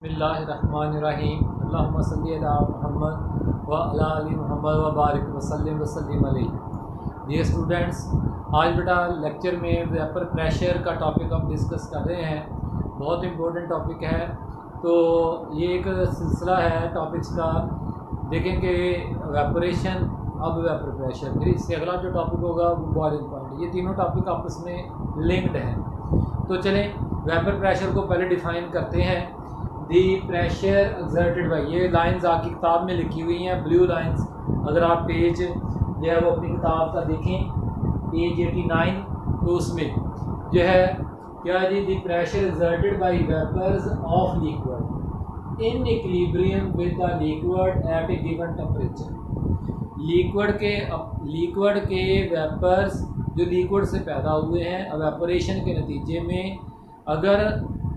बिस्मिल्लाहिर्रहमानिर्रहीम अल्लाहुम्मा सल्ली अला मुहम्मद व अला आलि मुहम्मद व बारिक वसल्लिम अलैहि। डियर स्टूडेंट्स, आज बेटा लेक्चर में वेपर प्रेशर का टॉपिक हम डिस्कस कर रहे हैं। बहुत इम्पोर्टेंट टॉपिक है। तो ये एक सिलसिला है टॉपिक्स का। देखें कि वेपोरेशन, अब वेपर प्रेशर, फिर इससे अगला जो टॉपिक होगा वो बॉइलिंग पॉइंट। ये तीनों टॉपिक आपस में लिंक्ड हैं। तो चलें वेपर प्रेशर को पहले डिफ़ाइन करते हैं। दी प्रेशर एक्सर्टेड बाई, ये लाइंस आपकी किताब में लिखी हुई हैं, ब्लू लाइंस। अगर आप पेज जो है वो अपनी किताब का देखें, पेज 89, तो उसमें जो है क्या जी, the pressure exerted by vapours of liquid in equilibrium with the liquid at a given temperature. Liquid के वेपर्स जो लिक्विड से पैदा हुए हैं एवेपोरेशन के नतीजे में, अगर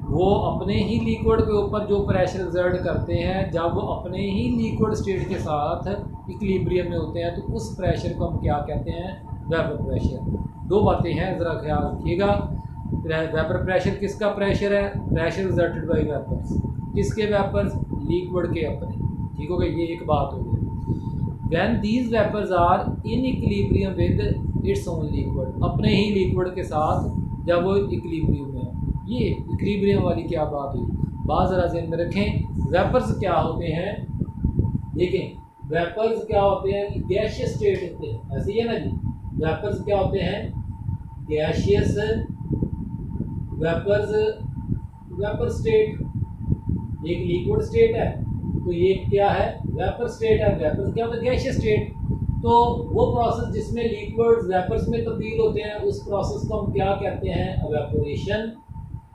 वो अपने ही लिक्विड के ऊपर जो प्रेशर एक्सर्ट करते हैं, जब वो अपने ही लिक्विड स्टेट के साथ इक्विलिब्रियम में होते हैं, तो उस प्रेशर को हम क्या कहते हैं? Vapour pressure. दो बातें हैं, ज़रा ख्याल रखिएगा। वेपर प्रेशर किसका प्रेशर है? Pressure exerted by vapours. किसके वेपर्स? लिक्विड के अपने। ठीक हो गया, ये एक बात हो गई। When these vapours are in equilibrium with its own liquid, अपने ही लिक्विड के साथ जब वो इक्विलिब्रियम में है। ये इक्विलिब्रियम वाली क्या बात हुई? बात ज़रा ज़हन में रखें। वेपर्स क्या होते हैं? देखें, वेपर्स क्या होते हैं? गैशियस स्टेट होते हैं, ऐसे ही है ना जी। वेपर्स क्या होते हैं? Gaseous vapours. वेपर स्टेट एक लिक्विड स्टेट है, तो ये क्या है? वेपर स्टेट है। वेपर्स क्या होता है? Gaseous state. तो वो प्रोसेस जिसमें लिक्विड्स वेपर्स में तब्दील होते हैं, उस प्रोसेस को हम क्या कहते हैं? एवेपोरेशन।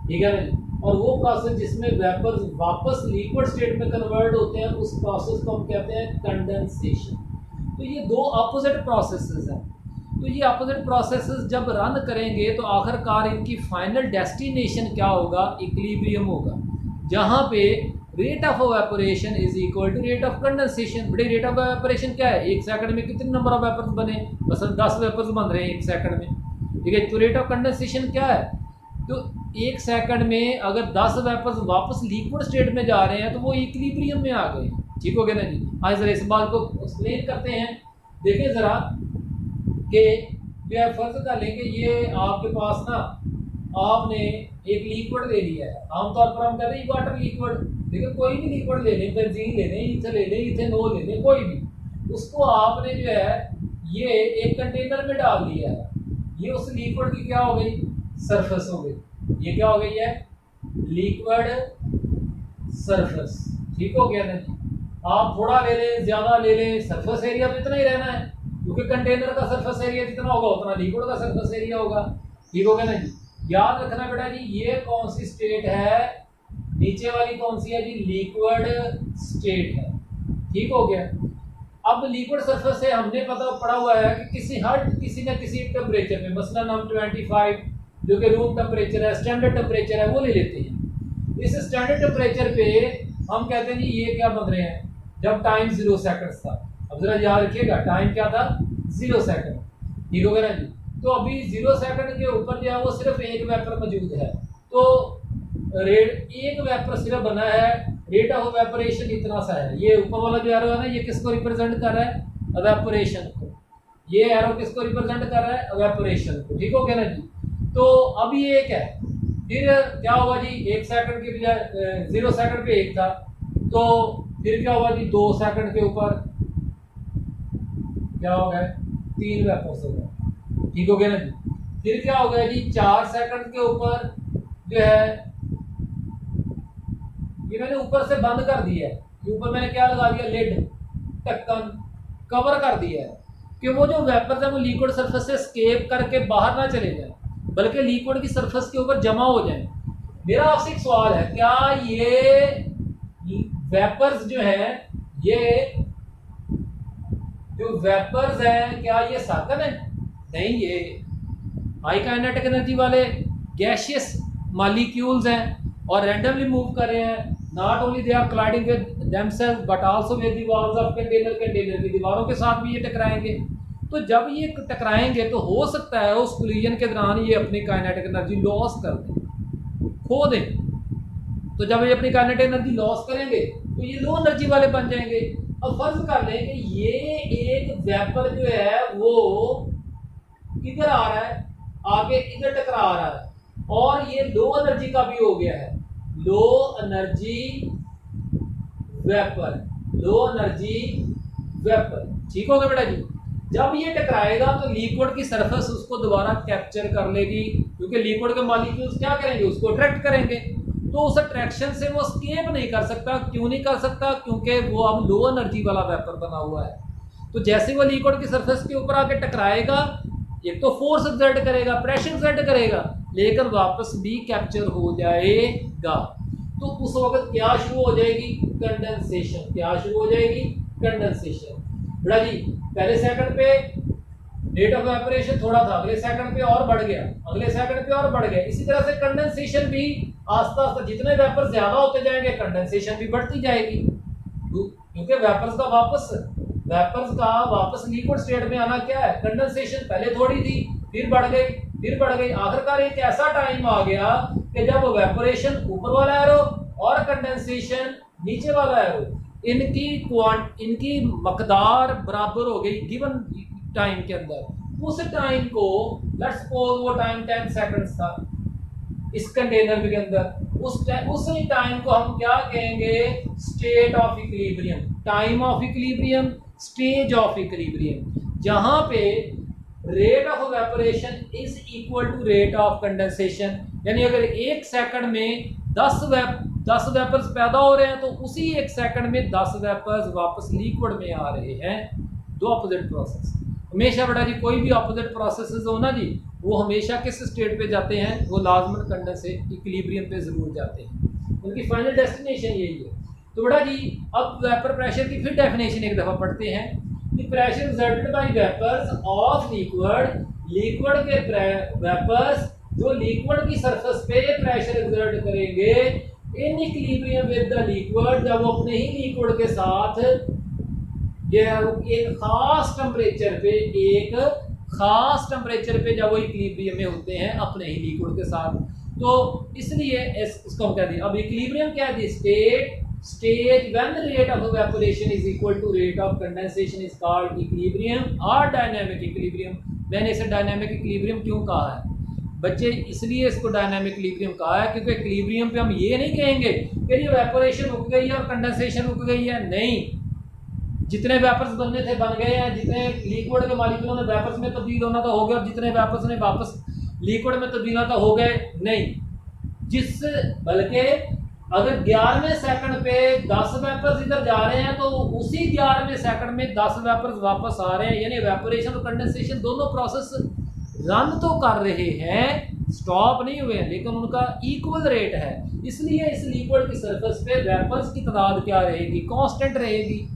ठीक है ना। और वो प्रोसेस जिसमें वेपर्स वापस लिक्विड स्टेट में कन्वर्ट होते हैं, उस प्रोसेस को हम कहते हैं कंडेंसेशन। तो ये दो अपोजिट प्रोसेसेस हैं। तो ये अपोजिट प्रोसेसेस जब रन करेंगे तो आखिरकार इनकी फाइनल डेस्टिनेशन क्या होगा? इक्विलिब्रियम होगा, जहाँ पे rate of evaporation is equal to rate of condensation. बड़े रेट ऑफ एवेपोरेशन क्या है? एक सेकंड में कितने नंबर ऑफ वेपर्स बने? बस 10 वेपर्स बन रहे हैं एक सेकंड में। ठीक है। तो रेट ऑफ कंडेंसेशन क्या है? तो एक सेकंड में अगर 10 वेपर्स वापस लिक्विड स्टेट में जा रहे हैं, तो वो इक्विलिब्रियम में आ गए। ठीक हो गया ना जी। आज ज़रा इस बात को एक्सप्लेन करते हैं। देखें ज़रा कि फर्ज कर लेंगे ये आपके पास ना, आपने एक लिक्विड ले लिया है। आमतौर पर हम कहते हैं वाटर लिक्विड। देखिए, कोई भी लिक्विड ले लें, बेंजीन ले लें, ईथर ले लें, इथेनॉल ले लें, कोई भी, उसको आपने जो है ये एक कंटेनर में डाल दिया है। ये उस लिक्विड की क्या हो गई? सरफेस हो गई। ये क्या हो गई है? Liquid surface. ठीक हो गया ना जी। आप थोड़ा ले लें, ज्यादा ले लें, सरफेस एरिया तो इतना ही रहना है, क्योंकि कंटेनर का सरफेस एरिया जितना होगा उतना लिक्विड का सरफेस एरिया होगा। ठीक हो गया ना जी। याद रखना बेटा जी, ये कौन सी स्टेट है? नीचे वाली कौन सी है जी? लिक्विड स्टेट है। ठीक हो गया। अब लिक्विड सरफेस से हमने पता पड़ा हुआ है कि किसी न किसी टेम्परेचर में, मसलन हम 25 जो कि रूम टेम्परेचर है, स्टैंडर्ड टेम्परेचर है, वो ले लेते हैं। इस स्टैंडर्ड टेम्परेचर पे हम कहते हैं जी ये क्या बन रहे हैं? जब टाइम 0 सेकंड था। अब जरा याद रखिएगा, टाइम क्या था? 0 सेकंड। ठीक हो गया ना जी। तो अभी 0 सेकंड के ऊपर जो है वो सिर्फ एक वेपर मौजूद है। तो एक वेपर सिर्फ बना है, रेट ऑफ एवेपोरेशन इतना सा है। ये ऊपर वाला जो एरो है ना, ये किसको रिप्रेजेंट कर रहा है? एवेपोरेशन को। ये एरो किसको रिप्रेजेंट कर रहा है? एवेपोरेशन को। ठीक हो गया ना जी। तो अब ये एक है, फिर क्या होगा जी? 1 सेकंड के बजाय 0 सेकंड पे एक था, तो फिर क्या होगा जी? 2 सेकंड के ऊपर क्या हो गया? 3 वेपर्स हो गए। ठीक हो गया ना जी। फिर क्या हो गया जी? 4 सेकंड के ऊपर जो है, ये मैंने ऊपर से बंद कर दिया है। ये ऊपर मैंने क्या लगा दिया? लिड, ढक्कन, कवर कर दिया है कि वो जो वेपर्स है वो लिक्विड सरफेस से एस्केप करके बाहर ना चले जाए, बल्कि लिक्विड की सरफेस के ऊपर जमा हो जाए। मेरा आपसे एक सवाल है, क्या ये वेपर्स जो है, ये जो वेपर्स हैं, क्या ये साकन है? नहीं, ये हाई काइनेटिक एनर्जी वाले गैशियस मॉलिक्यूल्स हैं और रैंडमली मूव कर रहे हैं। Not only they are colliding with themselves but also with the walls of container की दीवारों के साथ भी ये टकराएंगे। तो जब ये टकराएंगे तो हो सकता है उस कोलिजन के दौरान ये अपनी काइनेटिक एनर्जी लॉस कर दें, खो दें। तो जब ये अपनी काइनेटिक एनर्जी लॉस करेंगे तो ये लो एनर्जी वाले बन जाएंगे। अब फर्ज कर लें कि ये एक वेपर जो है वो किधर आ रहा है, आगे इधर टकरा रहा है, और ये लो एनर्जी का भी हो गया है, low energy vapour, low energy vapour. ठीक होगा बेटा जी। जब ये टकराएगा तो लिक्विड की सरफेस उसको दोबारा कैप्चर कर लेगी, क्योंकि लिक्विड के मॉलिक्यूल्स क्या करेंगे, उसको अट्रैक्ट करेंगे। तो उस अट्रैक्शन से वो एस्केप नहीं कर सकता। क्यों नहीं कर सकता? क्योंकि वो अब लो एनर्जी वाला वेपर बना हुआ है। तो जैसे वो लिक्विड की सरफेस के ऊपर आके टकराएगा, एक तो फोर्स एक्सर्ट करेगा, प्रेशर एक्सर्ट करेगा, लेकिन वापस भी कैप्चर हो जाएगा। तो उस वक्त क्या शुरू हो जाएगी? कंडेंसेशन। क्या शुरू हो जाएगी? कंडेंसेशन। बेटा जी पहले सेकंड पे रेट ऑफ इवेपोरेशन थोड़ा था, अगले सेकंड पे और बढ़ गया, अगले सेकंड पे और बढ़ गया। इसी तरह से कंडेंसेशन भी आस्ता आस्ता, जितने वेपर ज्यादा होते जाएंगे कंडेंसेशन भी बढ़ती जाएगी, क्योंकि वेपर्स का वापस लिक्विड स्टेट में आना क्या है? कंडेंसेशन। पहले थोड़ी थी, फिर बढ़ गई, फिर बढ़ गई, आखिरकार एक ऐसा टाइम आ गया कि जब वेपोरेशन ऊपर वाला एरो और कंडेंसेशन नीचे वाला एरो, इनकी मकदार बराबर हो गई गिवन टाइम के अंदर। उस टाइम को लेट्स सपोज वो टाइम 10 सेकंड्स था इस कंटेनर के अंदर। उस टाइम को हम क्या कहेंगे? State of equilibrium, time of equilibrium, stage of equilibrium, जहां पे rate of evaporation is equal to rate of condensation. यानी अगर एक सेकंड में 10 वेपर्स पैदा हो रहे हैं तो उसी एक सेकंड में 10 वेपर्स वापस लिक्विड में आ रहे हैं। दो अपोजिट प्रोसेस। हमेशा बेटा जी कोई भी अपोजिट प्रोसेसेस हो ना जी, वो हमेशा किस स्टेट पे जाते हैं? वो लाजमन कंडेंसेशन इक्विलिब्रियम पे जरूर जाते हैं। उनकी फाइनल डेस्टिनेशन यही है। तो बेटा जी अब वेपर प्रेशर की फिर डेफिनेशन एक दफा पढ़ते हैं। The pressure exerted by vapours of liquid के वेपर्स जो लिक्विड की सरफेस पे प्रेशर एक्सर्ट करेंगे in equilibrium with the liquid, जब वो अपने ही लिक्विड के साथ एक खास टेम्परेचर पे जब वो इक्विलिब्रियम में होते हैं अपने ही लिक्विड के साथ। तो इसलिए इसको हम कहते हैं, अब इक्विलिब्रियम क्या है? Stage when the rate of evaporation is equal to rate of condensation is called equilibrium और डायनामिक इक्विलिब्रियम। मैंने इसे डायनामिक इक्विलिब्रियम क्यों कहा है बच्चे? इसलिए इसको डायनामिक इक्विलिब्रियम कहा है क्योंकि इक्विलिब्रियम पे हम ये नहीं कहेंगे कि ये इवेपोरेशन रुक गई है और कंडेंसेशन रुक गई है। नहीं, जितने वेपर्स बनने थे बन गए हैं, जितने लिक्विड के मॉलिक्यूलों ने वेपर्स में तब्दील होना था हो गया, और जितने वेपर्स ने वापस लिक्विड में तब्दील होना था हो गए। नहीं, बल्कि अगर 11वें सेकंड पे 10 वेपर्स इधर जा रहे हैं तो उसी 11वें सेकंड में 10 वेपर्स वापस आ रहे हैं। यानी इवेपोरेशन और कंडेंसेशन दोनों प्रोसेस रन तो कर रहे हैं, स्टॉप नहीं हुए हैं, लेकिन उनका इक्वल रेट है। इसलिए इस लिक्विड की सरफेस पे वेपर्स की तादाद क्या रहेगी? कांस्टेंट रहेगी।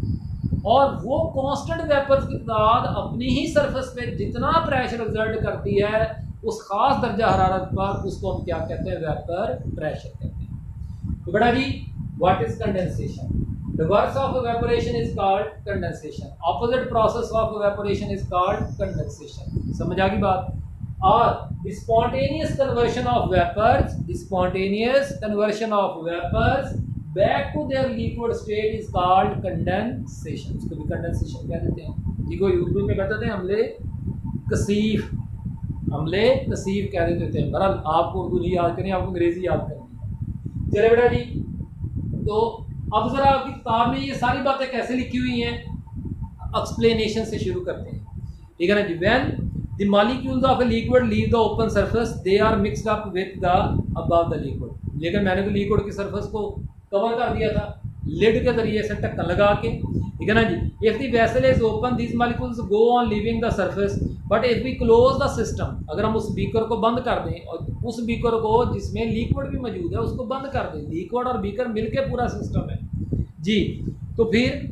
और वो कांस्टेंट वेपर्स की तादाद अपनी ही सरफेस पे जितना प्रेशर एक्सर्ट करती है उस खास दर्जा हरारत पर, उसको हम क्या कहते हैं? वेपर प्रेशर कहते हैं। तो बेटा जी what is condensation? Reverse of evaporation is called condensation, opposite process of evaporation is called condensation. समझ आ गई बात? और spontaneous conversion of vapours back to their liquid state is called condensation. इसको भी कंडेंसेशन कह देते हैं जी। कोई उर्दू में कहते थे हमले कसीफ कह देते हैं। बहरहाल आपको उर्दू नहीं याद करनी, आपको अंग्रेजी याद करनी। चले बेटा जी, तो अब जरा आपकी किताब में ये सारी बातें कैसे लिखी हुई हैं, एक्सप्लेनेशन से शुरू करते हैं। ठीक है ना जी। When the molecules of a liquid leave the open surface they are mixed up with the above the liquid. लेकिन मैंने तो लिक्विड की सरफेस को कवर कर दिया था लिड के जरिए से, ढक्कन लगा के। ठीक है ना जी। If the vessel is open these molecules go on leaving the surface, but if we close the system, अगर हम उस बीकर को बंद कर दें और उस बीकर को जिसमें लिक्विड भी मौजूद है उसको बंद कर दें, लिक्विड और बीकर मिलके पूरा सिस्टम है जी, तो फिर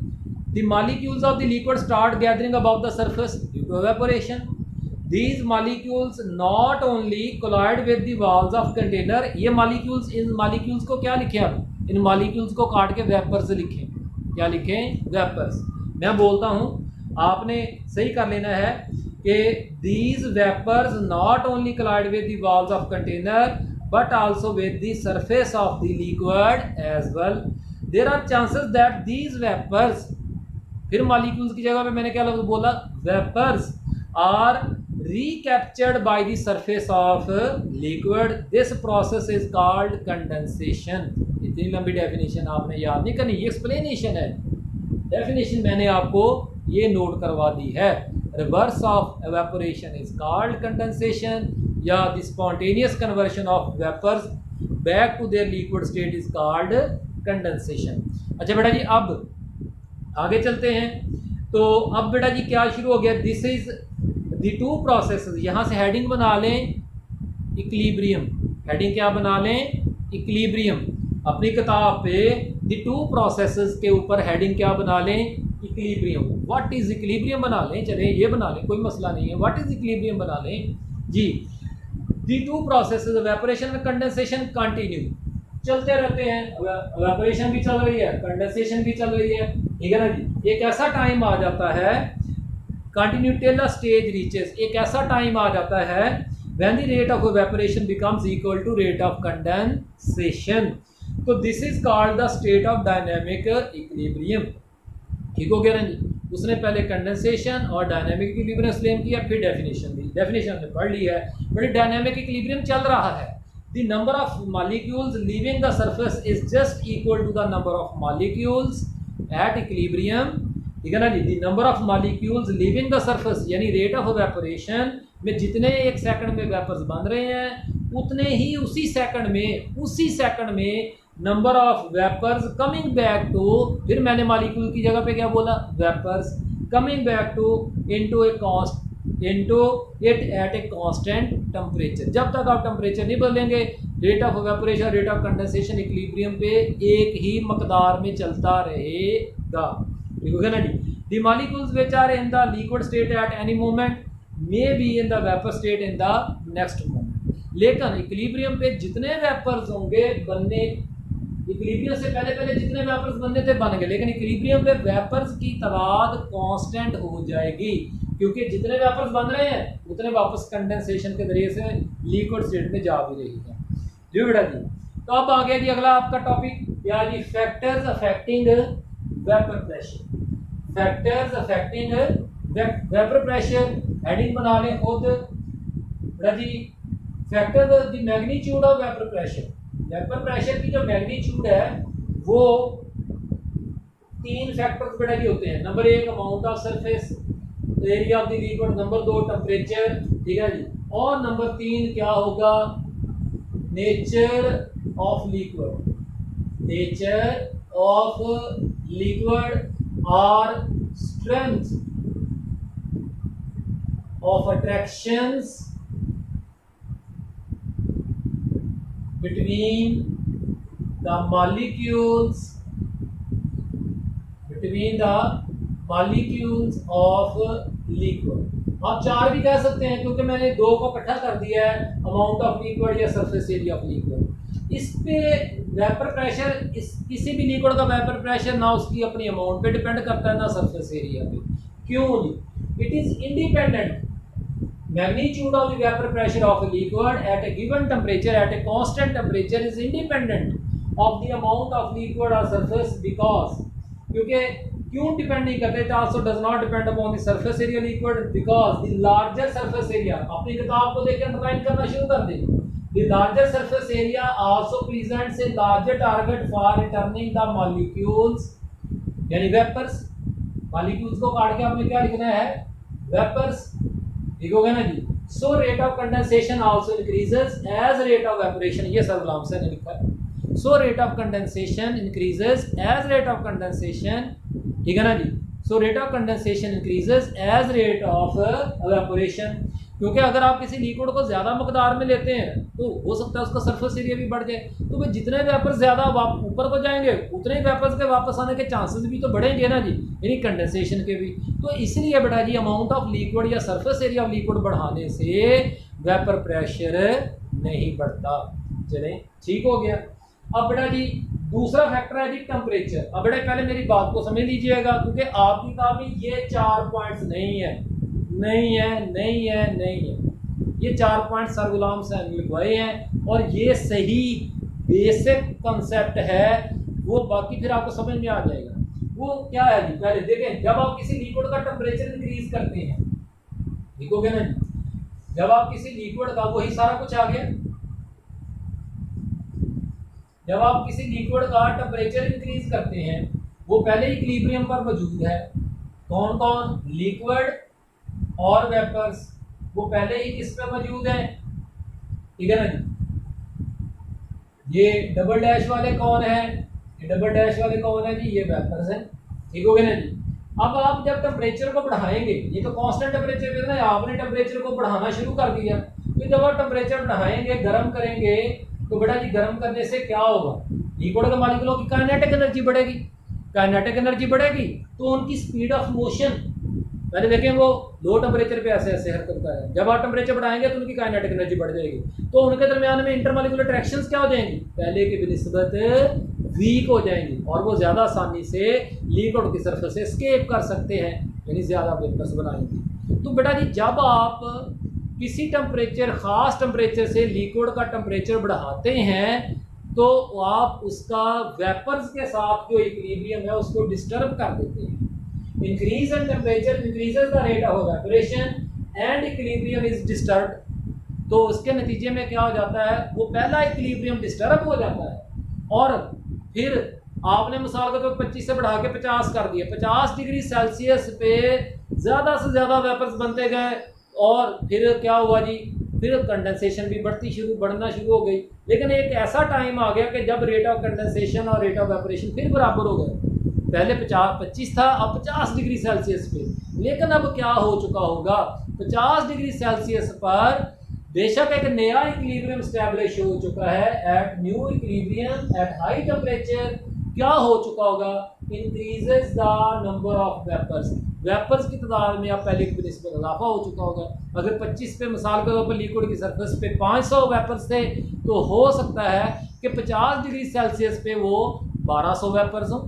the molecules of the liquid start gathering about the surface due to evaporation. These molecules not only collide with the walls of container, ये molecules, इन molecules को क्या लिखे हम? इन molecules को काट के वेपर्स लिखें। क्या लिखें? वेपर्स। मैं बोलता हूँ, आपने सही कर लेना है कि these vapors not only collide with the walls of container but also with the surface of the liquid as well. There are chances that these vapors, फिर मॉलिक्यूल्स की जगह पे मैंने क्या लफ्ज़ बोला, vapours, are recaptured by the surface of liquid. This process is called condensation. इतनी लंबी डेफिनेशन आपने याद नहीं करनी, ये एक्सप्लेनेशन है, डेफिनेशन मैंने आपको ये नोट करवा दी है. Reverse of evaporation is called condensation, या the spontaneous conversion of vapours back to their liquid state is called condensation. अच्छा बेटा जी, अब आगे चलते हैं. तो अब बेटा जी क्या शुरू हो गया, this is the two processes. यहाँ से हेडिंग बना लें इक्विलिब्रियम. हेडिंग क्या बना लें, इक्विलिब्रियम. अपनी किताब पे द टू प्रोसेसेस के ऊपर हेडिंग क्या बना लें, इक्विलिब्रियम. व्हाट इज इक्विलिब्रियम बना लें, चले ये बना लें, कोई मसला नहीं है. व्हाट इज इक्विलिब्रियम बना लें जी. The two processes evaporation and condensation continue, चलते रहते हैं. इवेपोरेशन भी चल रही है, कंडेंसेशन भी चल रही है, ठीक है ना जी. एक ऐसा टाइम आ जाता है, continue till a stage reaches, एक ऐसा टाइम आ जाता है when the rate of evaporation becomes equal to rate of condensation. तो this is called the state of dynamic equilibrium. ठीक हो गया ना जी. उसने पहले कंडेंसेशन और डायनेमिक इक्विलिब्रियम एक्सप्लेन किया, फिर डेफिनेशन दी. डेफिनेशन हमने पढ़ ली है. बट डायनेमिक इक्विलिब्रियम चल रहा है. The number of molecules leaving the surface is just equal to the number of molecules at equilibrium. ठीक है ना जी. The number of molecules leaving the surface यानी rate of evaporation में जितने एक सेकंड में वेपर्स बन रहे हैं, उतने ही उसी सेकंड में number of vapours coming back to, फिर मैंने मॉलिक्यूल की जगह पे क्या बोला, vapours coming back to into it at a constant temperature. जब तक आप टेम्परेचर नहीं बदलेंगे, rate of evaporation, rate of condensation equilibrium पे एक ही मकदार में चलता रहेगा. ठीक है ना जी. The molecules which are in the liquid state at any moment may be in the vapour state in the next moment. लेकिन इक्विलिब्रियम पे जितने वेपर्स होंगे बनने, इक्विलिब्रियम से पहले जितने वेपर्स बनने थे बन गए, लेकिन इक्विलिब्रियम पे वेपर्स की तादाद कांस्टेंट हो जाएगी, क्योंकि जितने वेपर्स बन रहे हैं उतने वापस कंडेंसेशन के जरिए से लिक्विड स्टेट में जा भी रही है. जी बेटा जी. तो अब आ गया जी अगला आपका टॉपिक या जी, factors affecting vapour pressure. Factors affecting vapour pressure, heading बना लें खुद बेटा जी. Factor the magnitude of vapour pressure. Vapour pressure की जो मैग्नीट्यूड है वो 3 फैक्टर्स बेटा जी होते हैं. Number 1 amount of surface area of the liquid, number 2 temperature, ठीक है जी, और नंबर 3 क्या होगा, nature of liquid. Nature of liquid और strength of attractions between the molecules of liquid. आप 4 भी कह सकते हैं, क्योंकि मैंने 2 को इकट्ठा कर दिया है, अमाउंट ऑफ लिक्विड या सरफेस एरिया ऑफ लिक्विड. इस पे वेपर प्रेशर, किसी भी लिक्विड का वेपर प्रेशर ना उसकी अपनी अमाउंट पे डिपेंड करता है ना सरफेस एरिया पे. क्यों जी? It is independent. Magnitude of the vapor pressure of a liquid at a given temperature at a constant temperature is independent of the amount of liquid or surface, because क्योंकि क्यों depend नहीं करते, it also does not depend upon the surface area liquid because the larger surface area, अपनी किताब को देखकर underline करना शुरू कर दें. The larger surface area also presents a larger target for returning the molecules, यानी vapors. molecules को काट के आपने क्या लिखना है, vapors. ठीक हो गया ना जी. So rate of condensation also increases as rate of evaporation. ये सर गुलाम से ने लिखा है. So rate of condensation increases as rate of condensation, ठीक है ना जी. So rate of condensation increases as rate of evaporation, क्योंकि अगर आप किसी लिक्विड को ज़्यादा मकदार में लेते हैं तो हो सकता है उसका सरफेस एरिया भी बढ़ जाए. तो भाई जितने वेपर्स ज़्यादा ऊपर को जाएंगे उतने ही वेपर्स के वापस आने के चांसेस भी तो बढ़ेंगे ना जी, यानी कंडेंसेशन के भी. तो इसलिए बेटा जी अमाउंट ऑफ लिक्विड या सरफेस एरिया ऑफ लिक्विड बढ़ाने से वेपर प्रेशर नहीं बढ़ता. चलें ठीक हो गया. अब बेटा जी दूसरा फैक्टर है जी टेम्परेचर. अब बेटा पहले मेरी बात को समझ लीजिएगा, क्योंकि आपकी किताब में ये 4 पॉइंट्स नहीं है. ये 4 पॉइंट सर गुलाम से लिखवाए हैं, और ये सही बेसिक कंसेप्ट है, वो बाकी फिर आपको समझ में आ जाएगा। वो क्या है जी, पहले देखें, जब आप किसी लिक्विड का टेम्परेचर इंक्रीज करते हैं, ठीक हो गया ना जी, जब आप किसी लिक्विड का, वही सारा कुछ आ गया, जब आप किसी लिक्विड का टेम्परेचर इंक्रीज करते हैं, वो पहले ही इक्विलिब्रियम पर मौजूद है। कौन कौन? लिक्विड और वेपर्स, वो पहले ही किस पे मौजूद है, ठीक है ना जी। ये डबल डैश वाले कौन है? ये डबल डैश वाले कौन है जी? ये वेपर्स हैं, ठीक हो गया ना जी। अब आप जब टेम्परेचर को बढ़ाएंगे, ये तो कांस्टेंट टेम्परेचर पे ना, आपने टेम्परेचर को बढ़ाना शुरू कर दिया, तो जब आप टेम्परेचर बढ़ाएंगे, गर्म करेंगे, तो बेटा जी गर्म करने से क्या होगा? लिक्विड के मॉलिक्यूलों की काइनेटिक एनर्जी बढ़ेगी। काइनेटिक एनर्जी बढ़ेगी तो उनकी स्पीड ऑफ मोशन, पहले देखें वो लो टेम्परेचर पे ऐसे ऐसे हरकत कर रहे हैं, जब आप टेम्परेचर बढ़ाएंगे तो उनकी काइनेटिक एनर्जी बढ़ जाएगी, तो उनके दरमियान में इंटरमॉलिक्यूलर इंटरेक्शंस क्या हो जाएंगी? पहले की बिनिस्बत वीक हो जाएंगी, और वो ज़्यादा आसानी से लिक्विड की सरफेस से एस्केप कर सकते हैं, यानी ज़्यादा वेपर्स बनाएंगे। तो बेटा जी जब आप किसी टेम्परेचर, ख़ास टेम्परेचर से लिक्विड का टेम्परेचर बढ़ाते हैं, तो आप उसका वेपर्स के साथ जो इक्विलिब्रियम है उसको डिस्टर्ब कर देते हैं। Increase in temperature increases the rate of evaporation and equilibrium is disturbed. तो उसके नतीजे में क्या हो जाता है? वो पहला इक्विलिब्रियम डिस्टर्ब हो जाता है, और फिर आपने मिसाल के तौर 25 से बढ़ा के 50 कर दिया, 50 डिग्री सेल्सियस पे ज़्यादा से ज़्यादा वेपर्स बनते गए, और फिर क्या हुआ जी? फिर कंडेंसेशन भी बढ़ना शुरू हो गई। लेकिन एक ऐसा टाइम आ गया कि जब रेट ऑफ कंडेंसेशन और रेट ऑफ वेपोरेशन फिर बराबर हो गए। पहले 25 था, अब 50 डिग्री सेल्सियस पे। लेकिन अब क्या हो चुका होगा? 50 डिग्री सेल्सियस पर बेशक एक नया इक्विलिब्रियम स्टैब्लिश हो चुका है, at new equilibrium at high temperature क्या हो चुका होगा? Increases the number of vapours, vapours की तादाद में अब पहले की निस्बत इजाफा हो चुका होगा। अगर 25 पे मिसाल के तौर पर लिक्विड की सरफेस पे 500 वेपर्स थे, तो हो सकता है कि 50 डिग्री सेल्सियस पे वो 1200 वेपर्स हों,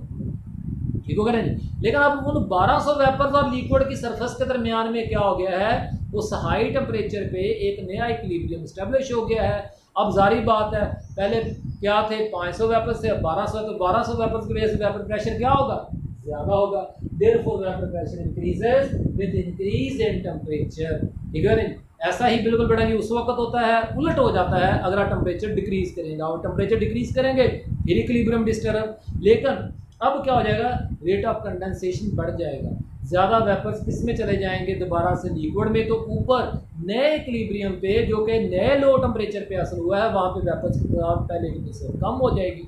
ठीक हो गया ना जी। लेकिन अब उन 1200 वेपर्स और लिक्विड की सरफेस के दरमियान में क्या हो गया है? उस हाई टेम्परेचर पे एक नया इक्विलिब्रियम एस्टेब्लिश हो गया है। अब जारी बात है, पहले क्या थे? 500 वेपर्स थे, अब 1200, तो 1200 वेपर्स की वजह से वेपर प्रेशर क्या होगा? ज़्यादा होगा। Therefore vapour pressure increases with increase in temperature, ठीक है ना। ऐसा ही बिल्कुल बेटा जी उस वक्त होता है, उलट हो जाता है अगर आप टेम्परेचर डिक्रीज करेंगे, और टेम्परेचर डिक्रीज करेंगे फिर इक्विलिब्रियम डिस्टर्ब। लेकिन अब क्या हो जाएगा? रेट ऑफ कंडेंसेशन बढ़ जाएगा, ज़्यादा वेपर्स किस में चले जाएंगे? दोबारा से लिक्विड में। तो ऊपर नए इक्विलिब्रियम पे, जो कि नए लो टेम्परेचर पे असर हुआ है, वहाँ पे वेपर्स की तादाद पहले की से कम हो जाएगी,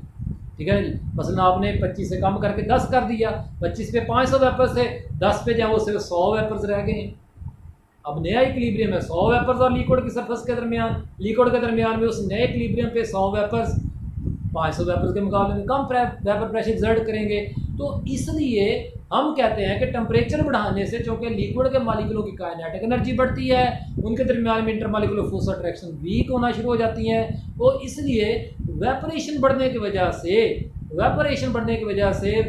ठीक है जी। मसलन आपने 25 से कम करके 10 कर दिया, 25 पे 500 वेपर्स थे, 10 पे जहाँ वो सिर्फ 100 वेपर्स रह गए हैं। अब नया इक्विलिब्रियम है 100 वेपर्स और लिक्विड की सरफेस के दरमियान, लिक्विड के दरमियान में उस नए इक्विलिब्रियम पे 100 वेपर्स 500 वेपर्स के मुकाबले में कम वेपर प्रेशर एक्सर्ट करेंगे। तो इसलिए हम कहते हैं कि टेम्परेचर बढ़ाने से चूँकि लिक्विड के मॉलिक्यूलों की काइनेटिक एनर्जी बढ़ती है, उनके दरमियान में इंटरमॉलिक्यूलर फोर्स अट्रैक्शन वीक होना शुरू हो जाती हैं, तो इसलिए वेपरेशन बढ़ने की वजह से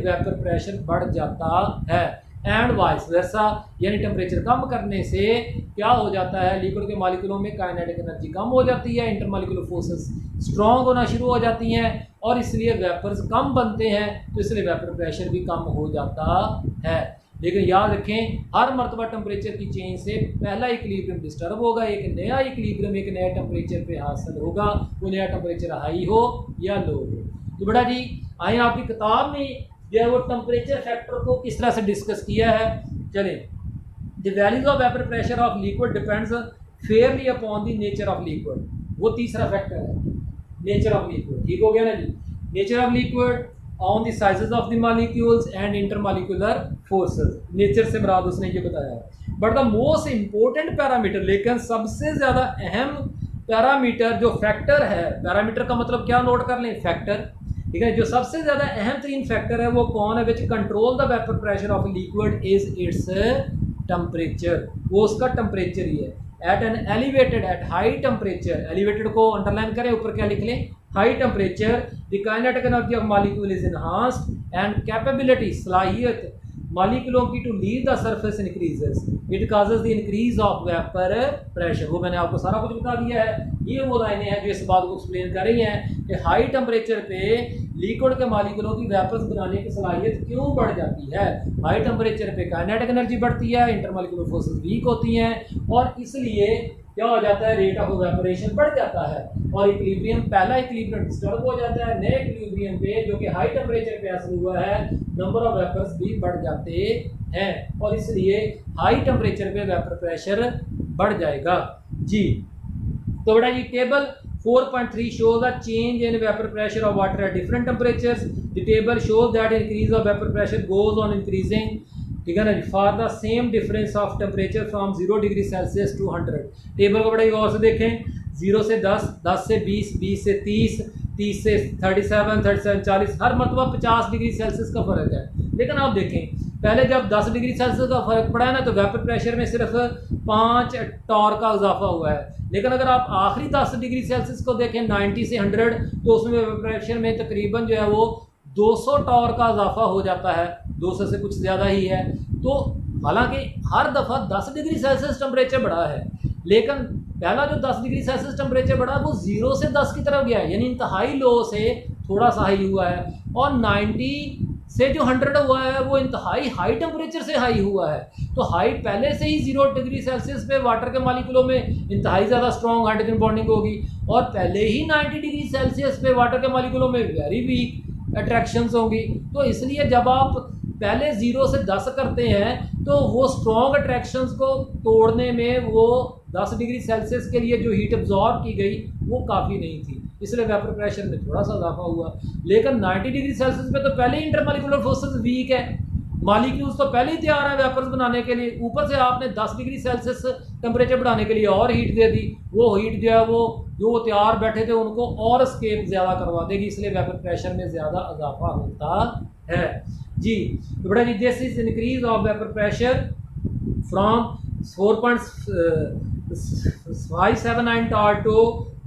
वेपर प्रेशर बढ़ जाता है, एंड वाइस वर्सा, यानी टेम्परेचर कम करने से क्या हो जाता है? लिक्विड के मॉलिक्यूलों में काइनेटिक एनर्जी कम हो जाती है, इंटरमॉलिक्यूलर फोर्सेस स्ट्रॉन्ग होना शुरू हो जाती हैं, और इसलिए वेपर्स कम बनते हैं, तो इसलिए वेपर प्रेशर भी कम हो जाता है। लेकिन याद रखें, हर मरतबा टेम्परेचर की चेंज से पहला इक्विलिब्रियम डिस्टर्ब होगा, एक नया इक्विलिब्रियम एक नए टेम्परेचर पे हासिल होगा, वो नया टेम्परेचर हाई हो या लो हो। तो बेटा जी आए आपकी किताब में जो है वो टेम्परेचर फैक्टर को किस तरह से डिस्कस किया है। चलें, the values of vapour pressure of liquid depends Fairlie upon the nature of liquid, वो तीसरा फैक्टर है, नेचर ऑफ लिक्विड, ठीक हो गया ना जी। Nature of liquid on the sizes of the molecules and intermolecular forces, nature से मुराद उसने ये बताया। But the most important parameter, लेकिन सबसे ज़्यादा अहम पैरामीटर जो फैक्टर है, पैरामीटर का मतलब क्या नोट कर लें? फैक्टर, ठीक है। जो सबसे ज़्यादा अहम तरीन फैक्टर है वो कौन है? Which control the vapour pressure of liquid is its temperature, वो उसका टेम्परेचर ही है। At an elevated, at high temperature, elevated को अंडरलाइन करें, ऊपर क्या लिख लें? High temperature the kinetic energy of molecule is enhanced and capability, सलाहियत मॉलिक्यूलों की to leave the surface increases, it causes the increase of vapour pressure. वो मैंने आपको सारा कुछ बता दिया है। ये वो लाइनें हैं जो इस बात को एक्सप्लेन कर रही हैं कि हाई टेम्परेचर पे लिक्विड के मॉलिक्यूलों की वेपर्स बनाने की सलाहियत क्यों बढ़ जाती है। हाई टेम्परेचर पे काइनेटिक एनर्जी बढ़ती है, इंटरमॉलिक्यूलर फोर्सेस वीक होती हैं और इसलिए क्या हो जाता है, रेट ऑफ इवेपोरेशन बढ़ जाता है और इक्विलिब्रियम, पहला इक्विलिब्रियम डिस्टर्ब हो जाता है। नए इक्विलिब्रियम पे जो कि हाई टेम्परेचर पे हासिल हुआ है, नंबर ऑफ वेपर्स भी बढ़ जाते हैं और इसलिए हाई टेम्परेचर पे वेपर प्रेशर बढ़ जाएगा जी। तो बेटा ये table 4.3 shows the change in vapor pressure of water at different temperatures. The table shows that increase of vapor pressure goes on increasing, ठीक है ना, for the same difference of temperature from 0 degree Celsius to 100। Table को बड़ा गौर से देखें, 0 से 10, 10 से 20, 20 से 30, 30 से 37, 37, 40, हर मरतबा 50 डिग्री सेल्सियस का फ़र्क है। लेकिन आप देखें पहले जब 10 डिग्री सेल्सियस का फ़र्क पड़ा है ना, तो वेपर प्रेशर में सिर्फ 5 टॉर का इजाफा हुआ है। लेकिन अगर आप आखिरी 10 डिग्री सेल्सियस को देखें 90 से 100, तो उसमें वेपर प्रेशर में तकरीबन जो है वो 200 टॉर का इजाफा हो जाता है, 200 से कुछ ज़्यादा ही है। तो हालांकि हर दफ़ा 10 डिग्री सेल्सियस टेम्परेचर बढ़ा है, लेकिन पहला जो 10 डिग्री सेल्सियस टेम्परेचर बढ़ा वो 0 से 10 की तरफ गया है, यानी इंतहाई लो से थोड़ा सा हाई हुआ है। और 90 से जो 100 हुआ है वो इंतहाई हाई टेम्परेचर से हाई हुआ है। तो हाई पहले से ही 0 डिग्री सेल्सियस पे वाटर के मॉलिक्यूलों में इंतहाई ज़्यादा स्ट्रॉन्ग हाइड्रोजन बॉन्डिंग होगी और पहले ही 90 डिग्री सेल्सियस पे वाटर के मॉलिक्यूलों में वेरी वीक अट्रैक्शंस होंगी। तो इसलिए जब आप पहले 0 से 10 करते हैं तो वो स्ट्रॉन्ग अट्रैक्शंस को तोड़ने में वो 10 डिग्री सेल्सियस के लिए जो हीट एब्जॉर्ब की गई वो काफ़ी नहीं थी, इसलिए वेपर प्रेशर में थोड़ा सा इजाफा हुआ। लेकिन 90 डिग्री सेल्सियस पे तो पहले ही इंटरमॉलिक्यूलर फोर्सेस वीक है, मॉलिक्यूल्स तो पहले ही तैयार है वेपर्स बनाने के लिए, ऊपर से आपने 10 डिग्री सेल्सियस टेम्परेचर बढ़ाने के लिए और हीट दे दी। वो हीट जो है वो जो तैयार बैठे थे उनको और स्केप ज़्यादा करवा देगी, इसलिए वेपर प्रेशर में ज़्यादा इजाफा होता है जी। तो बेटा जी, this is increase of vapour pressure from 4.579 torr to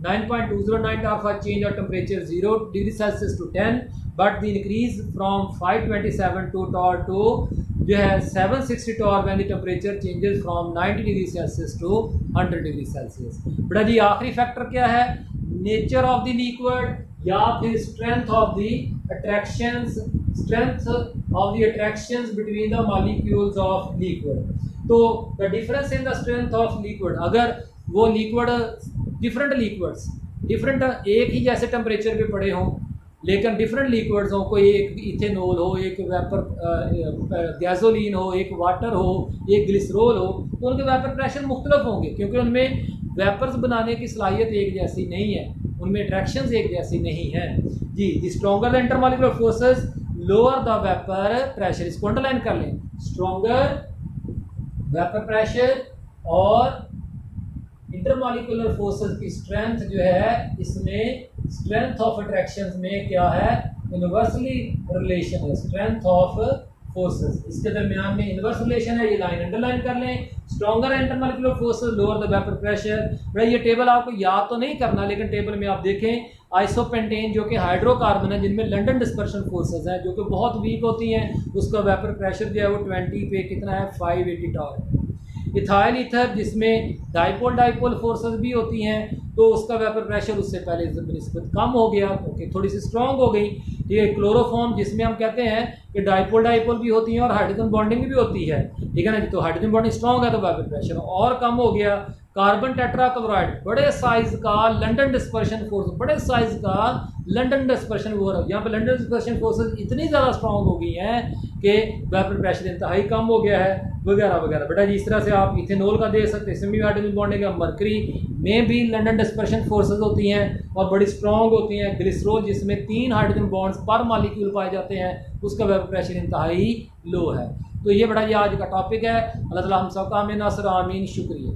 9.209 torr for change of temperature 0 degree Celsius to 10, but the increase from 527 to torr to जो है 760 torr when the temperature changes from 90 degree Celsius to 100 degree Celsius. बेटा जी आखिरी factor क्या है, nature of the liquid या फिर strength of the attractions, strength of the attractions between the molecules of liquid. तो the difference in the strength of liquid, अगर वो लिक्विड डिफरेंट लिक्विड्स डिफरेंट एक ही जैसे टेम्परेचर पे पड़े हों लेकिन डिफरेंट लिक्विड्स हों, कोई एक इथेनॉल हो, एक वेपर गैसोलीन हो, एक वाटर हो, एक ग्लिसरॉल हो, तो उनके वेपर प्रेशर मुख्तलिफ होंगे क्योंकि उनमें वेपर्स बनाने की सलाहियत एक जैसी नहीं है, उनमें अट्रैक्शंस एक जैसी नहीं है जी। The stronger the intermolecular forces lower the vapour pressure, इसको अंडरलाइन कर लें, स्ट्रॉन्गर वेपर प्रेशर और इंटरमॉलिक्यूलर फोर्सेस की स्ट्रेंथ जो है इसमें स्ट्रेंथ ऑफ अट्रैक्शंस में क्या है, इनवर्सली रिलेशन है स्ट्रेंथ ऑफ फोर्सेस, इसके दरमियान में इनवर्स रिलेशन है, ये लाइन अंडरलाइन कर लें। Stronger intermolecular forces lower the vapour pressure. भाई ये टेबल आपको याद तो नहीं करना, लेकिन टेबल में आप देखें आइसोपेंटेन जो कि हाइड्रोकार्बन है जिनमें लंडन डिस्पर्शन फोर्सेस हैं जो कि बहुत वीक होती हैं, उसका वेपर प्रेशर जो है वो 20 पे कितना है 580 टॉर है। इथाइल ईथर जिसमें डाइपोल फोर्सेस भी होती हैं तो उसका वेपर प्रेशर उससे पहले निस्बत कम हो गया, ओके थोड़ी सी स्ट्रॉन्ग हो गई। ये क्लोरोफॉर्म जिसमें हम कहते हैं कि डाइपोल भी होती हैं और हाइड्रोजन बॉन्डिंग भी होती है, ठीक है ना जी, तो हाइड्रोजन बॉन्डिंग स्ट्रॉन्ग है तो वेपर प्रेशर और कम हो गया। कार्बन टेट्राक्लोराइड बड़े साइज का लंडन डिस्पर्शन फोर्स, बड़े साइज का लंडन डिस्पर्शन फोर्स, यहाँ पे लंडन डिस्पर्शन फोर्सेस इतनी ज़्यादा स्ट्रॉन्ग हो गई हैं कि वेपर प्रेशर इंतहाई कम हो गया है वगैरह वगैरह। बेटा जी इस तरह से आप इथेनॉल का दे सकते हैं, इसमें भी हाइड्रोजन बॉन्डिंग है। मरकरी में भी लंडन डिस्पर्शन फोर्सेस होती हैं और बड़ी स्ट्रॉन्ग होती हैं। ग्लिसरॉल जिसमें 3 हाइड्रोजन बॉन्ड्स पर मॉलिक्यूल पाए जाते हैं उसका वेपर प्रेशर इंतहाई लो है। तो ये बड़ा जी आज का टॉपिक है। अल्लाह ताला हम सबका आमीन नासर आमीन, शुक्रिया।